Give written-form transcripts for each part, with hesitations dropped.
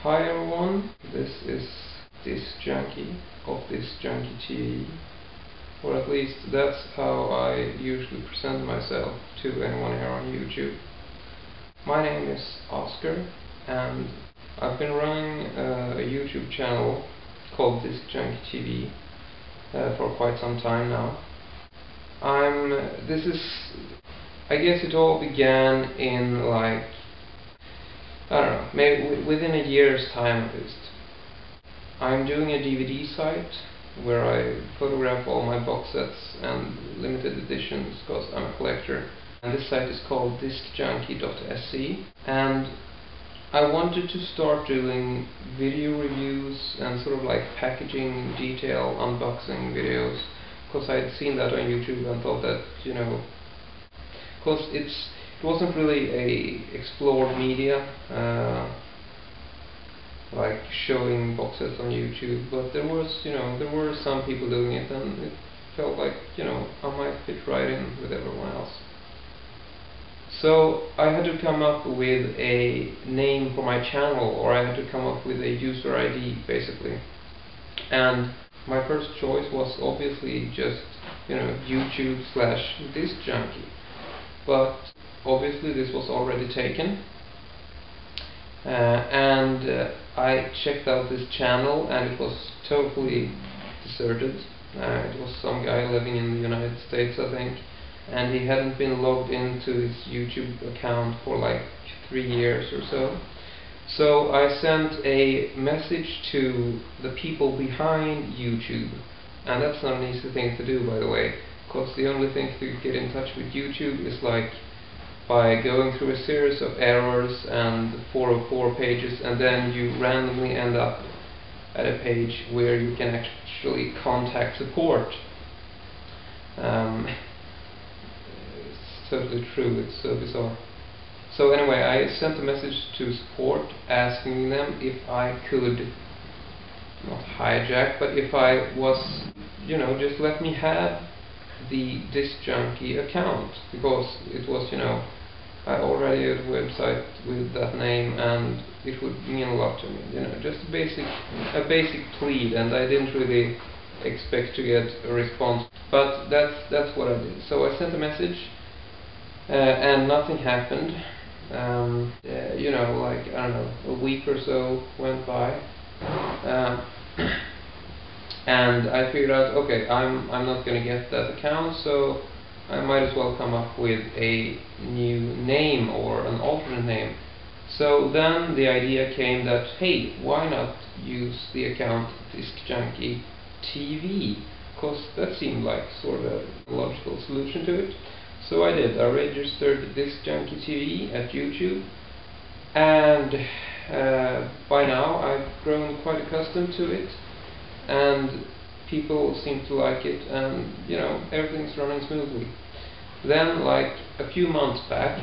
Hi everyone, this is Discjunkie of Discjunkie TV, or at least that's how I usually present myself to anyone here on YouTube. My name is Oscar, and I've been running a YouTube channel called Discjunkie TV for quite some time now. I guess it all began in like, I don't know, maybe within a year's time at least. I'm doing a DVD site where I photograph all my box sets and limited editions because I'm a collector. And this site is called discjunkie.se, and I wanted to start doing video reviews and sort of like packaging detail unboxing videos, because I had seen that on YouTube and thought that, you know, because it wasn't really a explored media, like showing box sets on YouTube, but there were some people doing it, and it felt like, you know, I might fit right in with everyone else. So I had to come up with a name for my channel, or I had to come up with a user ID basically. And my first choice was obviously just, you know, YouTube/Discjunkie. But obviously this was already taken, and I checked out this channel and it was totally deserted. It was some guy living in the United States, I think, and he hadn't been logged into his YouTube account for like 3 years or so. So I sent a message to the people behind YouTube, and that's not an easy thing to do, by the way, because the only thing to get in touch with YouTube is like by going through a series of errors and 404 pages, and then you randomly end up at a page where you can actually contact support. It's totally true, it's so bizarre. So anyway, I sent a message to support asking them if I could, not hijack, but if I was, you know, just let me have the Discjunkie account, because it was, you know, I already had a website with that name and it would mean a lot to me, you know, just a basic plea, and I didn't really expect to get a response, but that's what I did. So I sent a message, and nothing happened. You know, like, I don't know, a week or so went by, and I figured out, okay, I'm not going to get that account, so I might as well come up with a new name or an alternate name. So then the idea came that, hey, why not use the account Discjunkie TV, because that seemed like sort of a logical solution to it. So I did. I registered Discjunkie TV at YouTube, and by now I've grown quite accustomed to it, and people seem to like it, and, you know, everything's running smoothly. Then, like a few months back,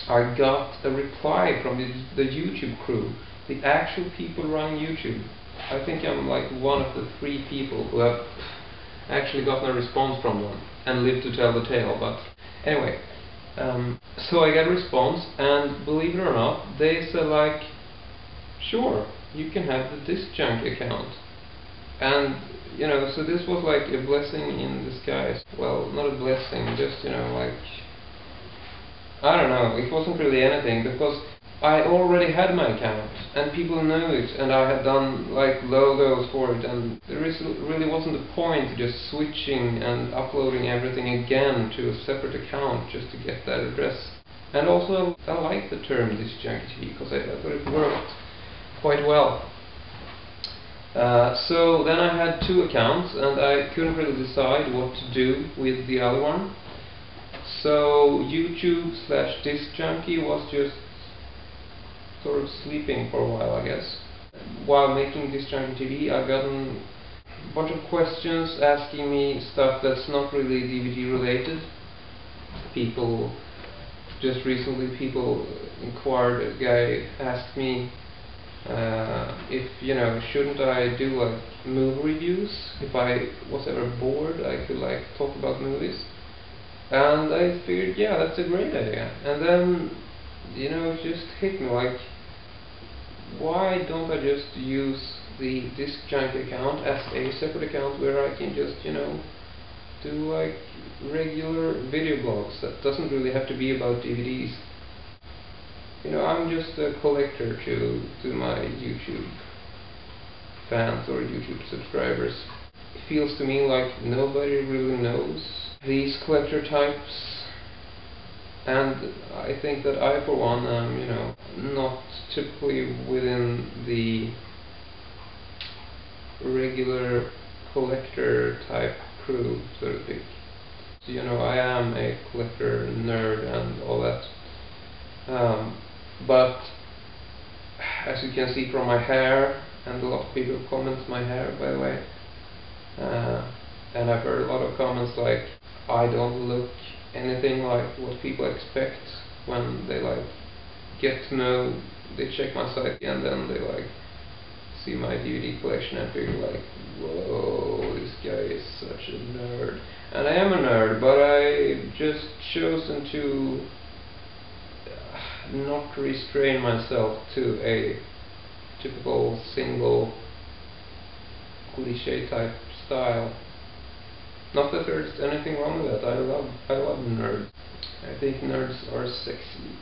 I got a reply from the YouTube crew, the actual people running YouTube. I think I'm like one of the 3 people who have actually gotten a response from them and lived to tell the tale. But anyway, so I got a response, and believe it or not, they said like, sure, you can have the Discjunkie account. And, you know, so this was like a blessing in disguise. Well, not a blessing, just, you know, like, I don't know, it wasn't really anything, because I already had my account, and people knew it, and I had done like logos for it, and there really wasn't a point to just switching and uploading everything again to a separate account just to get that address. And also, I like the term Discjunkie TV, because I thought it worked quite well. So then I had 2 accounts, and I couldn't really decide what to do with the other one. So YouTube/Discjunkie was just sort of sleeping for a while, I guess. While making Discjunkie TV, I've gotten a bunch of questions asking me stuff that's not really DVD related. Just recently people inquired, a guy asked me if, you know, shouldn't I do like movie reviews? If I was ever bored, I could like talk about movies. And I figured, yeah, that's a great idea. And then, you know, it just hit me like, why don't I just use the Discjunkie account as a separate account where I can just, do like regular video blogs that doesn't really have to be about DVDs. I'm just a collector to my YouTube fans or YouTube subscribers. It feels to me like nobody really knows these collector types, and I think that I for one am, not typically within the regular collector type crew, so to speak. So I am a collector nerd and all that. But as you can see from my hair, and a lot of people comment my hair, by the way, and I've heard a lot of comments like I don't look anything like what people expect when they get to know, they check my site and then they see my DVD collection and figure whoa, this guy is such a nerd. And I am a nerd, but I've just chosen to not restrain myself to a typical single cliche type style. Not that there's anything wrong with that. I love nerds. I think nerds are sexy.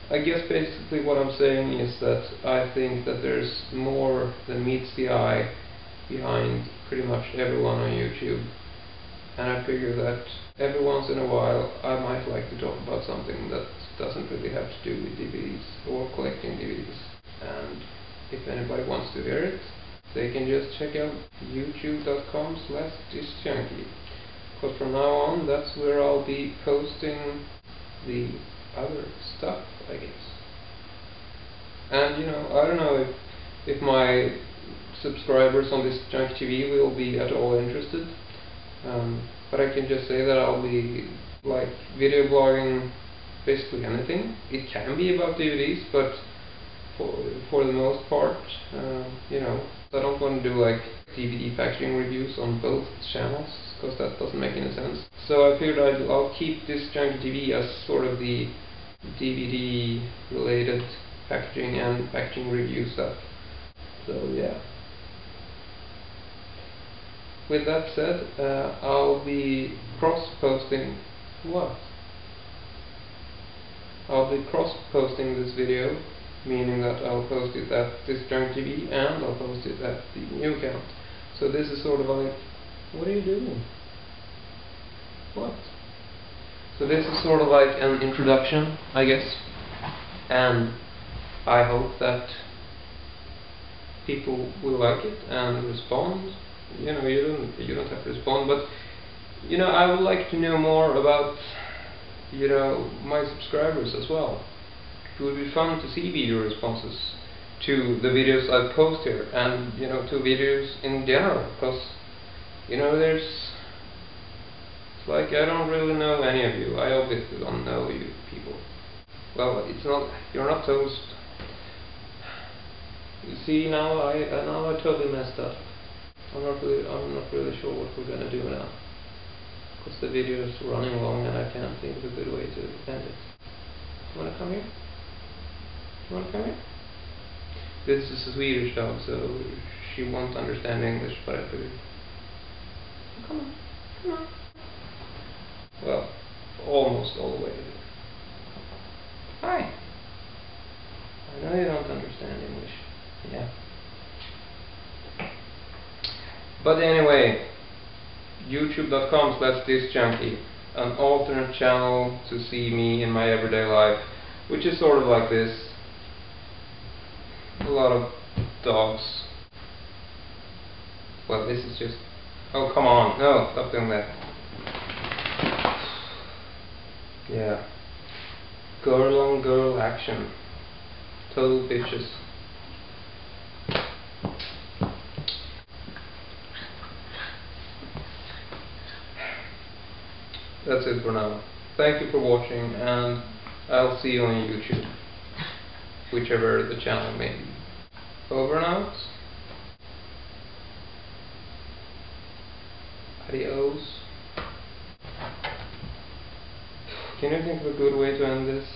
I guess basically what I'm saying is that I think that there's more than meets the eye behind pretty much everyone on YouTube. And I figure that every once in a while I might like to talk about something that doesn't really have to do with DVDs or collecting DVDs. And if anybody wants to hear it, they can just check out youtube.com/discjunkie. Because from now on, that's where I'll be posting the other stuff, I guess. And I don't know if my subscribers on Discjunkie TV will be at all interested. But I can just say that I'll be video blogging basically anything. It can be about DVDs, but for the most part, I don't want to do DVD packaging reviews on both channels, because that doesn't make any sense. So I figured I'll keep Discjunkie TV as sort of the DVD related packaging and packaging review stuff. So yeah. With that said, I'll be cross-posting what? I'll be cross-posting this video, meaning that I'll post it at Discjunkie TV and I'll post it at the new account. So this is sort of what are you doing? What? So this is sort of an introduction, I guess, and I hope that people will like it and respond. You don't have to respond, but I would like to know more about my subscribers as well. It would be fun to see video responses to the videos I post here, and to videos in general, because it's I don't really know any of you. I obviously don't know you people. Well, you're not toast. You see, now I totally messed up. I'm not really sure what we're gonna do now, because the video is running long and I can't think of a good way to end it. You wanna come here? You wanna come here? This is a Swedish dog, so she won't understand English, but I figured. Come on, come on. Well, almost all the way. Hi. I know you don't understand English. Yeah. But anyway, youtube.com/discjunkie, an alternate channel to see me in my everyday life, which is sort of like this. A lot of dogs. Well, this is just... Oh, come on. No, stop doing that. Yeah. Girl on girl action. Total bitches. That's it for now. Thank you for watching, and I'll see you on YouTube, whichever the channel may be. Over and out. Adios. Can you think of a good way to end this?